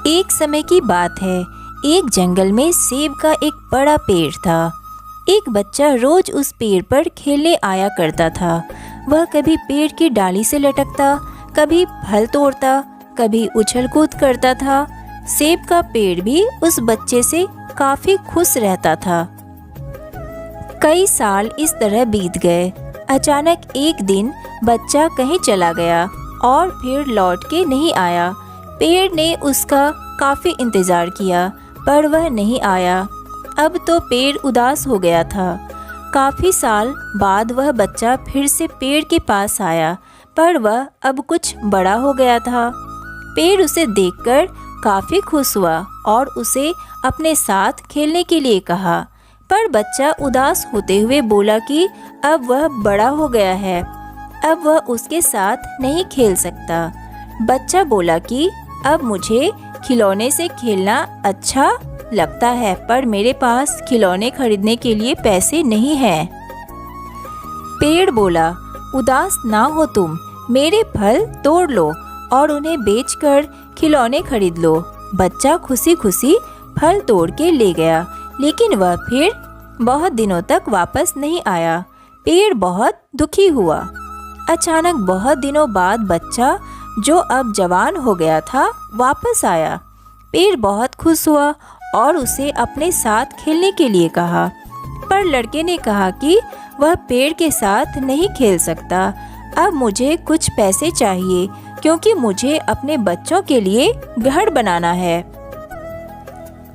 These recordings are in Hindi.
एक समय की बात है, एक जंगल में सेब का एक बड़ा पेड़ था। एक बच्चा रोज उस पेड़ पर खेलने आया करता था। वह कभी पेड़ की डाली से लटकता, कभी फल तोड़ता, कभी उछल कूद करता था। सेब का पेड़ भी उस बच्चे से काफी खुश रहता था। कई साल इस तरह बीत गए। अचानक एक दिन बच्चा कहीं चला गया और फिर लौट के नहीं आया। पेड़ ने उसका काफी इंतजार किया पर वह नहीं आया। अब तो पेड़ उदास हो गया था। काफी साल बाद वह बच्चा फिर से पेड़ के पास आया पर वह अब कुछ बड़ा हो गया था। पेड़ उसे देखकर काफी खुश हुआ और उसे अपने साथ खेलने के लिए कहा, पर बच्चा उदास होते हुए बोला कि अब वह बड़ा हो गया है, अब वह उसके साथ नहीं खेल सकता। बच्चा बोला कि अब मुझे खिलौने से खेलना अच्छा लगता है पर मेरे पास खिलौने खरीदने के लिए पैसे नहीं हैं। पेड़ बोला, उदास ना हो तुम, मेरे फल तोड़ लो और उन्हें बेचकर खिलौने खरीद लो। बच्चा खुशी खुशी फल तोड़ के ले गया, लेकिन वह फिर बहुत दिनों तक वापस नहीं आया। पेड़ बहुत दुखी हुआ। अचानक बहुत दिनों बाद बच्चा, जो अब जवान हो गया था, वापस आया। पेड़ बहुत खुश हुआ और उसे अपने साथ खेलने के लिए कहा, पर लड़के ने कहा कि वह पेड़ के साथ नहीं खेल सकता। अब मुझे कुछ पैसे चाहिए क्योंकि मुझे अपने बच्चों के लिए घर बनाना है।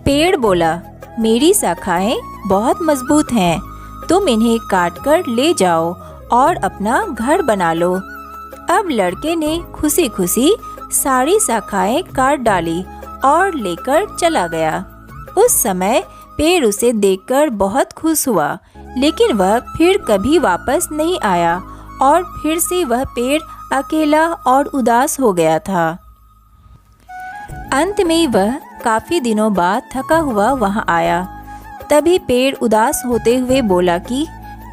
पेड़ बोला, मेरी शाखाएं बहुत मजबूत हैं, तुम इन्हें काटकर ले जाओ और अपना घर बना लो। अब लड़के ने खुशी खुशी सारी शाखाएं काट डाली और लेकर चला गया। उस समय पेड़ उसे देखकर बहुत खुश हुआ, लेकिन वह फिर कभी वापस नहीं आया और फिर से वह पेड़ अकेला और उदास हो गया था। अंत में वह काफी दिनों बाद थका हुआ वहां आया। तभी पेड़ उदास होते हुए बोला कि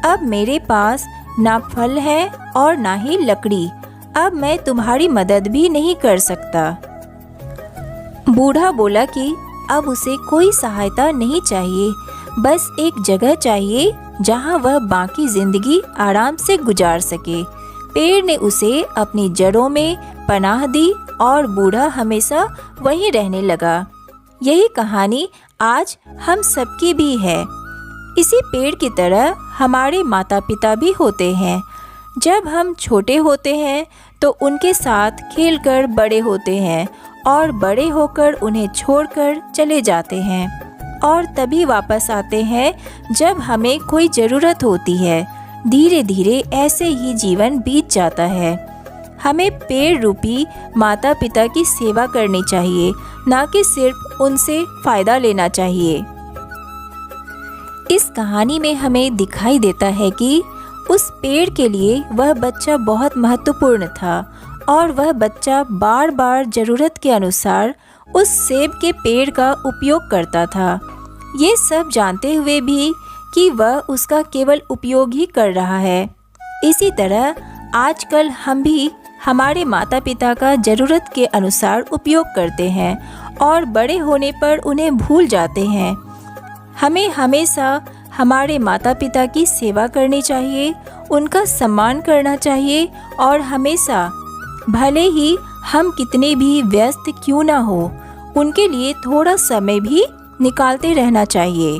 अब मेरे पास ना फल है और ना ही लकड़ी, अब मैं तुम्हारी मदद भी नहीं कर सकता। बूढ़ा बोला कि अब उसे कोई सहायता नहीं चाहिए, बस एक जगह चाहिए जहां वह बाकी जिंदगी आराम से गुजार सके। पेड़ ने उसे अपनी जड़ों में पनाह दी और बूढ़ा हमेशा वहीं रहने लगा। यही कहानी आज हम सबकी भी है। इसी पेड़ की तरह हमारे माता पिता भी होते हैं। जब हम छोटे होते हैं तो उनके साथ खेलकर बड़े होते हैं और बड़े होकर उन्हें छोड़कर चले जाते हैं और तभी वापस आते हैं जब हमें कोई ज़रूरत होती है। धीरे धीरे ऐसे ही जीवन बीत जाता है। हमें पेड़ रूपी माता पिता की सेवा करनी चाहिए, ना कि सिर्फ उनसे फ़ायदा लेना चाहिए। इस कहानी में हमें दिखाई देता है कि उस पेड़ के लिए वह बच्चा बहुत महत्वपूर्ण था और वह बच्चा बार बार ज़रूरत के अनुसार उस सेब के पेड़ का उपयोग करता था, ये सब जानते हुए भी कि वह उसका केवल उपयोग ही कर रहा है। इसी तरह आजकल हम भी हमारे माता पिता का ज़रूरत के अनुसार उपयोग करते हैं और बड़े होने पर उन्हें भूल जाते हैं। हमें हमेशा हमारे माता पिता की सेवा करनी चाहिए, उनका सम्मान करना चाहिए और हमेशा, भले ही हम कितने भी व्यस्त क्यों ना हो, उनके लिए थोड़ा समय भी निकालते रहना चाहिए।